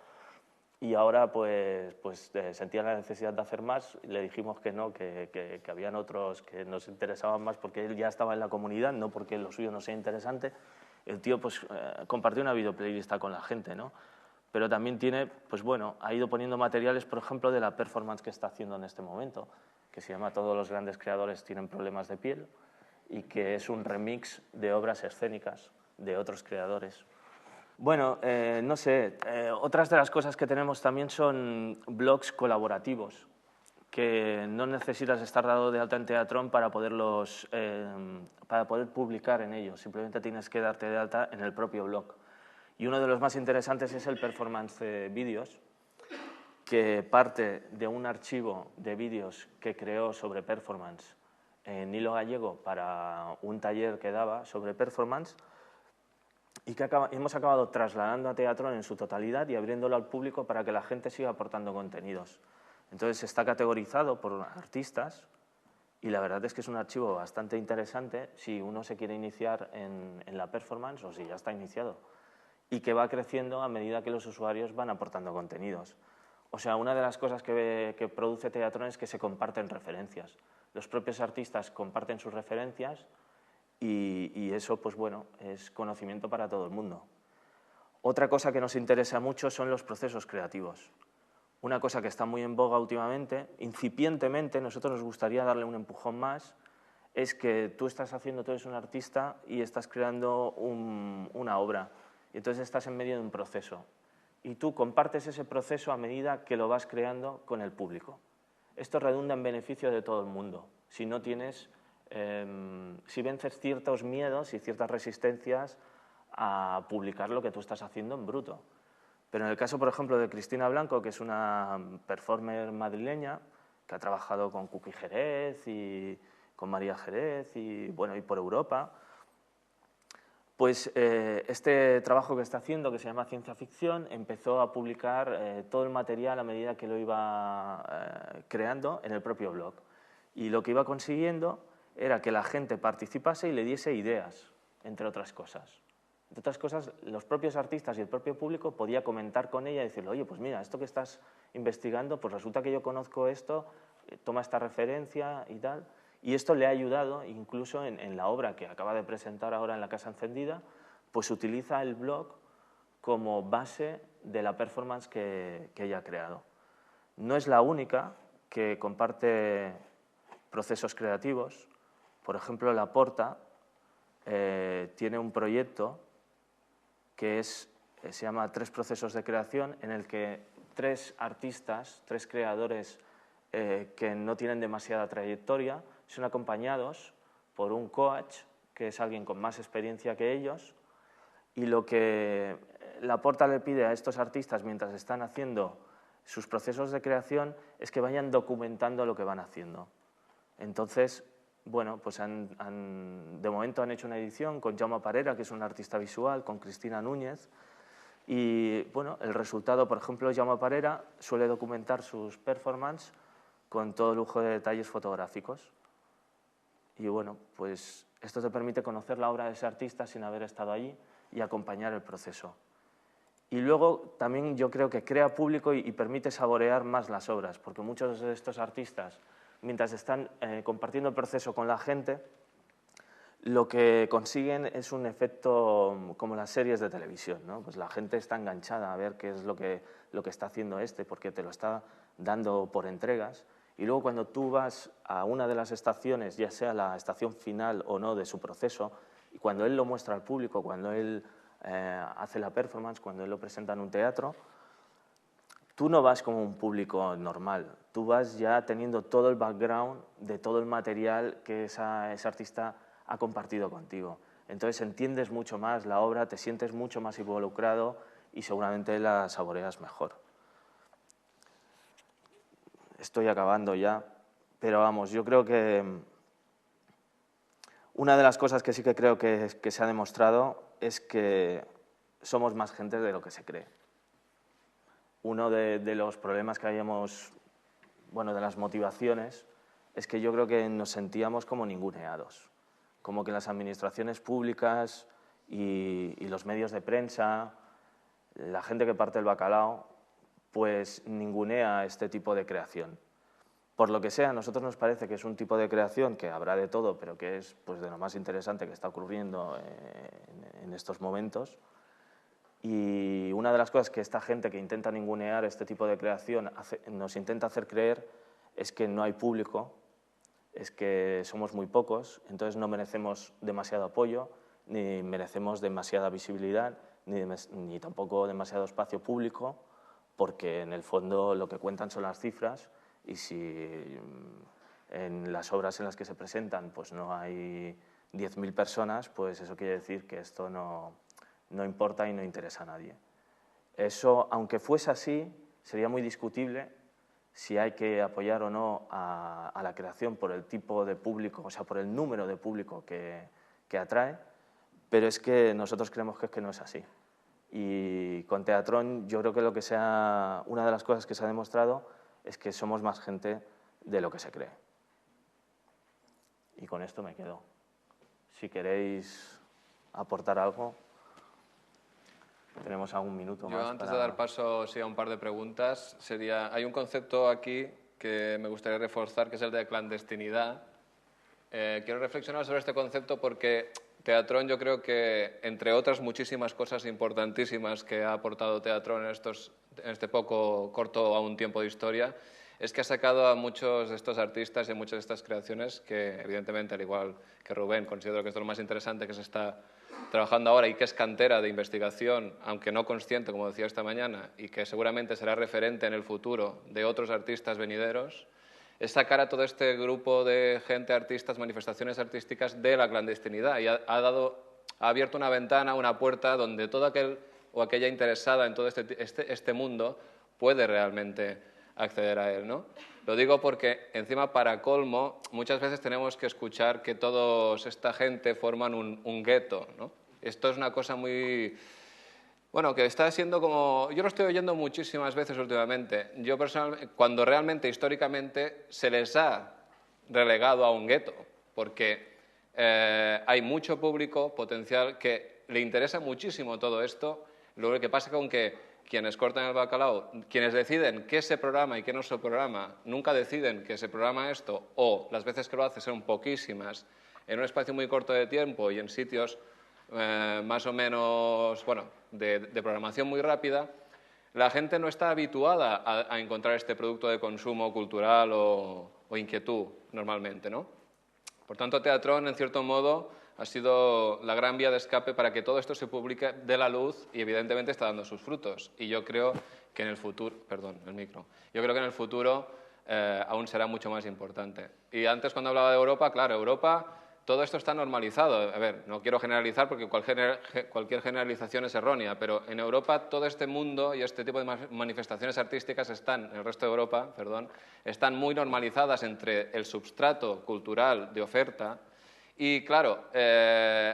Y ahora pues sentía la necesidad de hacer más, le dijimos que no, que habían otros que nos interesaban más porque él ya estaba en la comunidad, no porque lo suyo no sea interesante. El tío pues compartió una videoplaylist con la gente, ¿no? Pero también tiene, pues bueno, ha ido poniendo materiales, por ejemplo, de la performance que está haciendo en este momento, que se llama Todos los grandes creadores tienen problemas de piel y que es un remix de obras escénicas de otros creadores. Bueno, no sé, otras de las cosas que tenemos también son blogs colaborativos, que no necesitas estar dado de alta en Teatrón para poder publicar en ellos, simplemente tienes que darte de alta en el propio blog. Y uno de los más interesantes es el Performance Vídeos, que parte de un archivo de vídeos que creó sobre performance Nilo Gallego para un taller que daba sobre performance, y que hemos acabado trasladando a Teatrón en su totalidad y abriéndolo al público para que la gente siga aportando contenidos. Entonces está categorizado por artistas y la verdad es que es un archivo bastante interesante si uno se quiere iniciar en la performance o si ya está iniciado y que va creciendo a medida que los usuarios van aportando contenidos. O sea, una de las cosas que produce Teatron es que se comparten referencias. Los propios artistas comparten sus referencias y eso, pues bueno, es conocimiento para todo el mundo. Otra cosa que nos interesa mucho son los procesos creativos. Una cosa que está muy en boga últimamente, incipientemente, nosotros nos gustaría darle un empujón más, es que tú eres un artista y estás creando una obra. Y entonces estás en medio de un proceso. Y tú compartes ese proceso a medida que lo vas creando con el público. Esto redunda en beneficio de todo el mundo. Si no tienes, si vences ciertos miedos y ciertas resistencias a publicar lo que tú estás haciendo en bruto. Pero en el caso, por ejemplo, de Cristina Blanco, que es una performer madrileña, que ha trabajado con Cookie Jerez y con María Jerez y, bueno, y por Europa, pues este trabajo que está haciendo, que se llama Ciencia Ficción, empezó a publicar todo el material a medida que lo iba creando en el propio blog. Y lo que iba consiguiendo era que la gente participase y le diese ideas, entre otras cosas. Entre otras cosas, los propios artistas y el propio público podía comentar con ella y decirle, oye, pues mira, esto que estás investigando, pues resulta que yo conozco esto, toma esta referencia y tal. Y esto le ha ayudado, incluso en la obra que acaba de presentar ahora en la Casa Encendida, pues utiliza el blog como base de la performance que ella ha creado. No es la única que comparte procesos creativos. Por ejemplo, La Porta tiene un proyecto que se llama Tres procesos de creación, en el que tres artistas, tres creadores que no tienen demasiada trayectoria, son acompañados por un coach, que es alguien con más experiencia que ellos, y lo que Laporta le pide a estos artistas mientras están haciendo sus procesos de creación es que vayan documentando lo que van haciendo. Entonces, bueno, pues de momento han hecho una edición con Jaume Parera, que es un artista visual, con Cristina Núñez, y bueno, el resultado, por ejemplo, Jaume Parera suele documentar sus performances con todo lujo de detalles fotográficos. Y bueno, pues esto te permite conocer la obra de ese artista sin haber estado allí y acompañar el proceso. Y luego también yo creo que crea público y permite saborear más las obras, porque muchos de estos artistas, mientras están compartiendo el proceso con la gente, lo que consiguen es un efecto como las series de televisión, ¿no? Pues la gente está enganchada a ver qué es lo que está haciendo porque te lo está dando por entregas. Y luego cuando tú vas a una de las estaciones, ya sea la estación final o no de su proceso, y cuando él lo muestra al público, cuando él hace la performance, cuando él lo presenta en un teatro, tú no vas como un público normal, tú vas ya teniendo todo el background de todo el material que ese artista ha compartido contigo. Entonces entiendes mucho más la obra, te sientes mucho más involucrado y seguramente la saboreas mejor. Estoy acabando ya, pero vamos, yo creo que una de las cosas que sí que creo que se ha demostrado es que somos más gente de lo que se cree. Uno de los problemas que habíamos, bueno, de las motivaciones, es que yo creo que nos sentíamos como ninguneados, como que las administraciones públicas y los medios de prensa, la gente que parte el bacalao, pues ningunea este tipo de creación. Por lo que sea, a nosotros nos parece que es un tipo de creación que habrá de todo, pero que es pues, de lo más interesante que está ocurriendo en estos momentos. Y una de las cosas que esta gente que intenta ningunear este tipo de creación nos intenta hacer creer es que no hay público, es que somos muy pocos, entonces no merecemos demasiado apoyo, ni merecemos demasiada visibilidad, ni tampoco demasiado espacio público, porque en el fondo lo que cuentan son las cifras y si en las obras en las que se presentan pues no hay 10.000 personas, pues eso quiere decir que esto no importa y no interesa a nadie. Eso, aunque fuese así, sería muy discutible si hay que apoyar o no a la creación por el tipo de público, o sea, por el número de público que atrae, pero es que nosotros creemos que no es así. Y con Teatron yo creo que una de las cosas que se ha demostrado es que somos más gente de lo que se cree. Y con esto me quedo. Si queréis aportar algo. tenemos algún minuto Yo, más antes para... de dar paso a un par de preguntas, hay un concepto aquí que me gustaría reforzar, que es el de clandestinidad. Quiero reflexionar sobre este concepto porque Teatrón, yo creo que, entre otras muchísimas cosas importantísimas que ha aportado Teatrón en este poco corto aún tiempo de historia, es que ha sacado a muchos de estos artistas y a muchas de estas creaciones que, evidentemente, al igual que Rubén, considero que esto es lo más interesante que se está trabajando ahora y que es cantera de investigación, aunque no consciente, como decía esta mañana, y que seguramente será referente en el futuro de otros artistas venideros, es sacar a todo este grupo de gente, artistas, manifestaciones artísticas de la clandestinidad y ha abierto una ventana, una puerta donde todo aquel o aquella interesada en todo este mundo puede realmente acceder a él, ¿no? Lo digo porque, encima, para colmo, muchas veces tenemos que escuchar que toda esta gente forman un gueto, ¿no? Esto es una cosa muy... Bueno, que está siendo como... Yo lo estoy oyendo muchísimas veces últimamente. Yo personalmente, cuando realmente, históricamente, se les ha relegado a un gueto, porque hay mucho público potencial que le interesa muchísimo todo esto. Lo que pasa con que quienes cortan el bacalao, quienes deciden qué se programa y qué no se programa, nunca deciden que se programa esto, o las veces que lo hace son poquísimas, en un espacio muy corto de tiempo y en sitios más o menos, bueno, de programación muy rápida, la gente no está habituada a encontrar este producto de consumo cultural o inquietud normalmente, ¿no? Por tanto, Teatrón, en cierto modo, ha sido la gran vía de escape para que todo esto se publique de la luz y, evidentemente, está dando sus frutos. Y yo creo que en el futuro... Perdón, el micro. Yo creo que en el futuro aún será mucho más importante. Y antes, cuando hablaba de Europa, claro, Europa... Todo esto está normalizado. A ver, no quiero generalizar porque cualquier generalización es errónea, pero en Europa todo este mundo y este tipo de manifestaciones artísticas en el resto de Europa, perdón, están muy normalizadas entre el substrato cultural de oferta y, claro,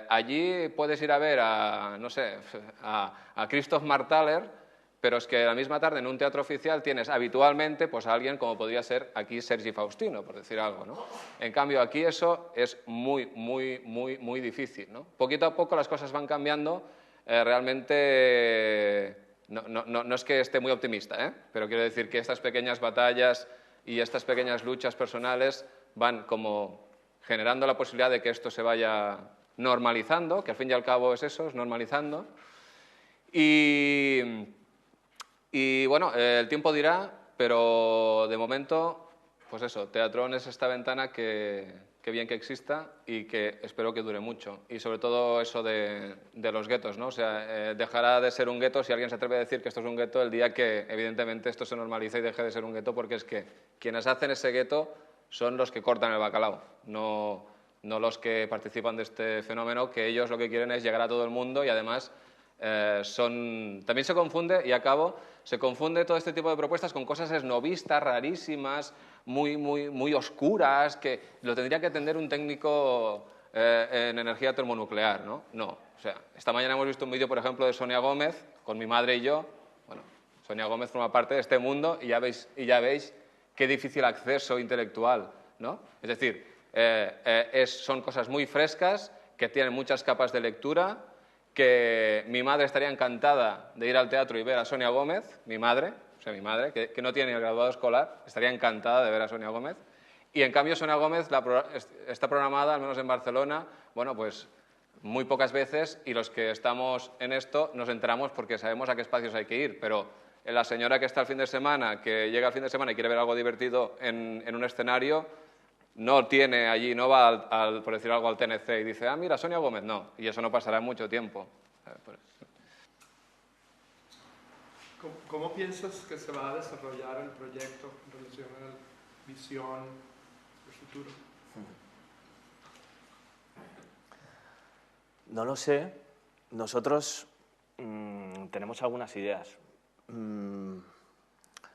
allí puedes ir a ver a, no sé, a Christoph Marthaler, pero es que la misma tarde en un teatro oficial tienes habitualmente pues, a alguien como podría ser aquí Sergi Faustino, por decir algo, ¿no? En cambio, aquí eso es muy, muy, muy, muy difícil, ¿no? Poquito a poco las cosas van cambiando. Realmente no es que esté muy optimista, ¿eh? Pero quiero decir que estas pequeñas batallas y estas pequeñas luchas personales van como generando la posibilidad de que esto se vaya normalizando, que al fin y al cabo es eso, es normalizando. Y bueno, el tiempo dirá, pero de momento, pues eso, Teatrón es esta ventana que bien que exista y que espero que dure mucho. Y sobre todo eso de los guetos, ¿no? O sea, dejará de ser un gueto si alguien se atreve a decir que esto es un gueto el día que, evidentemente, esto se normalice y deje de ser un gueto, porque es que quienes hacen ese gueto son los que cortan el bacalao, no los que participan de este fenómeno, que ellos lo que quieren es llegar a todo el mundo y además... también se confunde, y acabo, se confunde todo este tipo de propuestas con cosas esnovistas, rarísimas, muy, muy, muy oscuras, que lo tendría que atender un técnico en energía termonuclear, ¿no? No, o sea, esta mañana hemos visto un vídeo, por ejemplo, de Sonia Gómez, con mi madre y yo. Bueno, Sonia Gómez forma parte de este mundo y ya veis qué difícil acceso intelectual, ¿no? Es decir, son cosas muy frescas, que tienen muchas capas de lectura, que mi madre estaría encantada de ir al teatro y ver a Sonia Gómez, mi madre, que no tiene ni el graduado escolar, estaría encantada de ver a Sonia Gómez. Y en cambio Sonia Gómez está programada, al menos en Barcelona, bueno, pues muy pocas veces, y los que estamos en esto nos enteramos porque sabemos a qué espacios hay que ir, pero la señora que está el fin de semana, que llega al fin de semana y quiere ver algo divertido en un escenario, no tiene allí, no va, por decir algo, al TNC y dice, ah, mira, Sonia Gómez, no. Y eso no pasará en mucho tiempo. ¿Cómo piensas que se va a desarrollar el proyecto en relación a la visión del futuro? No lo sé. Nosotros tenemos algunas ideas.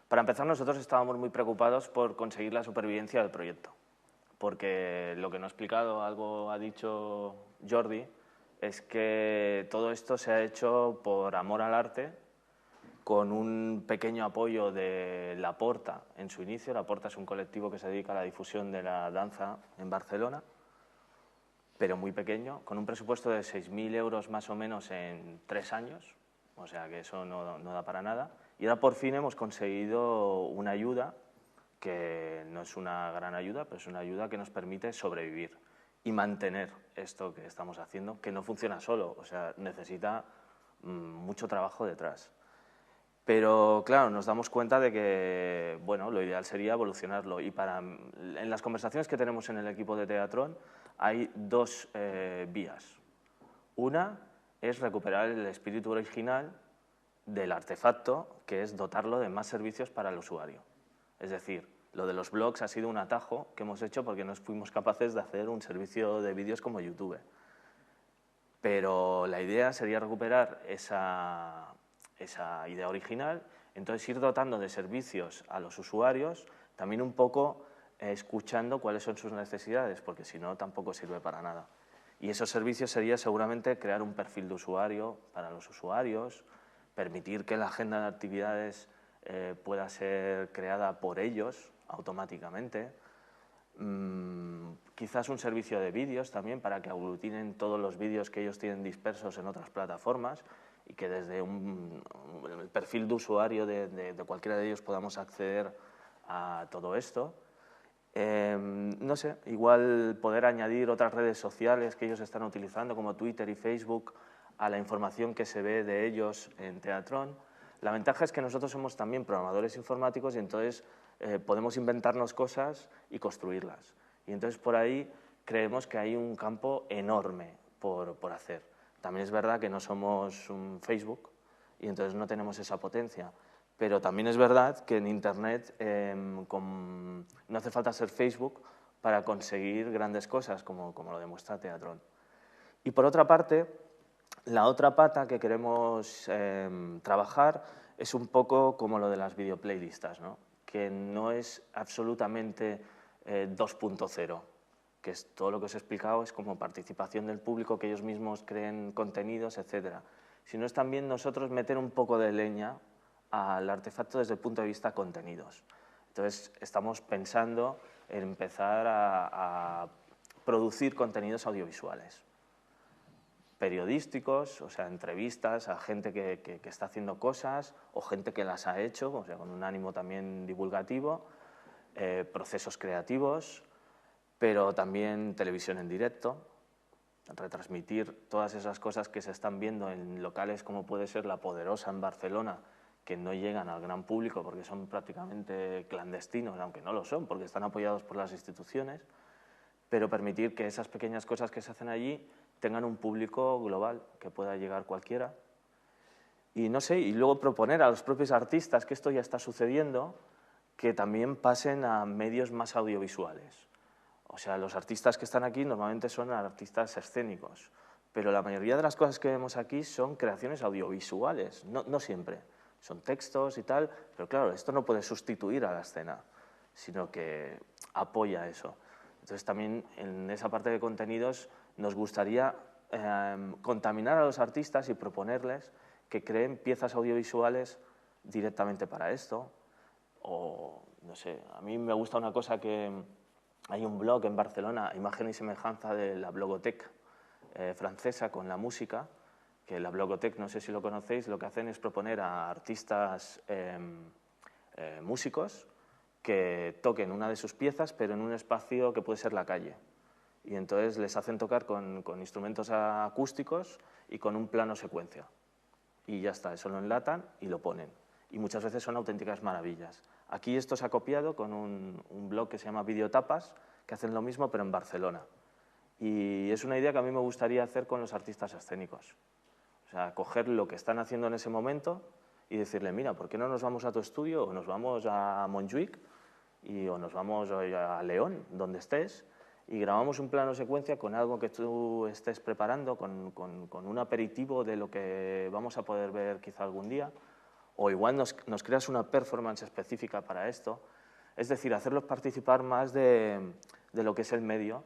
Para empezar, nosotros estábamos muy preocupados por conseguir la supervivencia del proyecto, porque lo que no ha explicado, algo ha dicho Jordi, es que todo esto se ha hecho por amor al arte, con un pequeño apoyo de La Porta en su inicio. La Porta es un colectivo que se dedica a la difusión de la danza en Barcelona, pero muy pequeño, con un presupuesto de 6.000 euros más o menos en 3 años, o sea que eso no da para nada. Y ahora por fin hemos conseguido una ayuda, que no es una gran ayuda, pero es una ayuda que nos permite sobrevivir y mantener esto que estamos haciendo, que no funciona solo, o sea, necesita mucho trabajo detrás. Pero claro, nos damos cuenta de que bueno, lo ideal sería evolucionarlo y en las conversaciones que tenemos en el equipo de Teatrón hay dos vías. Una es recuperar el espíritu original del artefacto, que es dotarlo de más servicios para el usuario. Es decir, lo de los blogs ha sido un atajo que hemos hecho porque no fuimos capaces de hacer un servicio de vídeos como YouTube. Pero la idea sería recuperar esa idea original, entonces ir dotando de servicios a los usuarios, también un poco escuchando cuáles son sus necesidades, porque si no tampoco sirve para nada. Y esos servicios sería seguramente crear un perfil de usuario para los usuarios, permitir que la agenda de actividades pueda ser creada por ellos automáticamente, quizás un servicio de vídeos también para que aglutinen todos los vídeos que ellos tienen dispersos en otras plataformas y que desde el perfil de usuario de cualquiera de ellos podamos acceder a todo esto. No sé, igual poder añadir otras redes sociales que ellos están utilizando como Twitter y Facebook a la información que se ve de ellos en Teatrón. La ventaja es que nosotros somos también programadores informáticos y entonces podemos inventarnos cosas y construirlas. Y entonces por ahí creemos que hay un campo enorme por hacer. También es verdad que no somos un Facebook y entonces no tenemos esa potencia. Pero también es verdad que en Internet no hace falta ser Facebook para conseguir grandes cosas, como lo demuestra Teatrón. Y por otra parte, la otra pata que queremos trabajar es un poco como lo de las videoplaylistas, ¿no? Que no es absolutamente 2.0, que es todo lo que os he explicado, es como participación del público, que ellos mismos creen contenidos, etc. Sino es también nosotros meter un poco de leña al artefacto desde el punto de vista contenidos. Entonces, estamos pensando en empezar a producir contenidos audiovisuales, periodísticos, o sea, entrevistas a gente que está haciendo cosas o gente que las ha hecho, o sea, con un ánimo también divulgativo, procesos creativos, pero también televisión en directo, retransmitir todas esas cosas que se están viendo en locales como puede ser La Poderosa en Barcelona, que no llegan al gran público porque son prácticamente clandestinos, aunque no lo son, porque están apoyados por las instituciones, pero permitir que esas pequeñas cosas que se hacen allí tengan un público global, que pueda llegar cualquiera. Y no sé, y luego proponer a los propios artistas, que esto ya está sucediendo, que también pasen a medios más audiovisuales. O sea, los artistas que están aquí normalmente son artistas escénicos, pero la mayoría de las cosas que vemos aquí son creaciones audiovisuales, no siempre. Son textos y tal, pero claro, esto no puede sustituir a la escena, sino que apoya eso. Entonces también en esa parte de contenidos nos gustaría contaminar a los artistas y proponerles que creen piezas audiovisuales directamente para esto. O, no sé, a mí me gusta una cosa que hay un blog en Barcelona, Imagen y Semejanza, de la Blogothèque francesa con la música, que la Blogothèque, no sé si lo conocéis, lo que hacen es proponer a artistas músicos que toquen una de sus piezas, pero en un espacio que puede ser la calle. Y entonces les hacen tocar con instrumentos acústicos y con un plano secuencia. Y ya está, eso lo enlatan y lo ponen. Y muchas veces son auténticas maravillas. Aquí esto se ha copiado con un blog que se llama Videotapas, que hacen lo mismo pero en Barcelona. Y es una idea que a mí me gustaría hacer con los artistas escénicos. O sea, coger lo que están haciendo en ese momento y decirle, mira, ¿por qué no nos vamos a tu estudio o nos vamos a Montjuïc o nos vamos a León, donde estés, y grabamos un plano secuencia con algo que tú estés preparando, con un aperitivo de lo que vamos a poder ver quizá algún día, o igual nos creas una performance específica para esto. Es decir, hacerlos participar más de lo que es el medio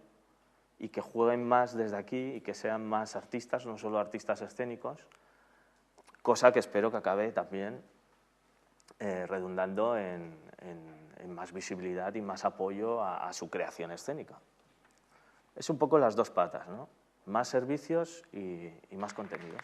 y que jueguen más desde aquí y que sean más artistas, no solo artistas escénicos, cosa que espero que acabe también redundando en más visibilidad y más apoyo a su creación escénica. Es un poco las dos patas, ¿no? Más servicios y más contenidos.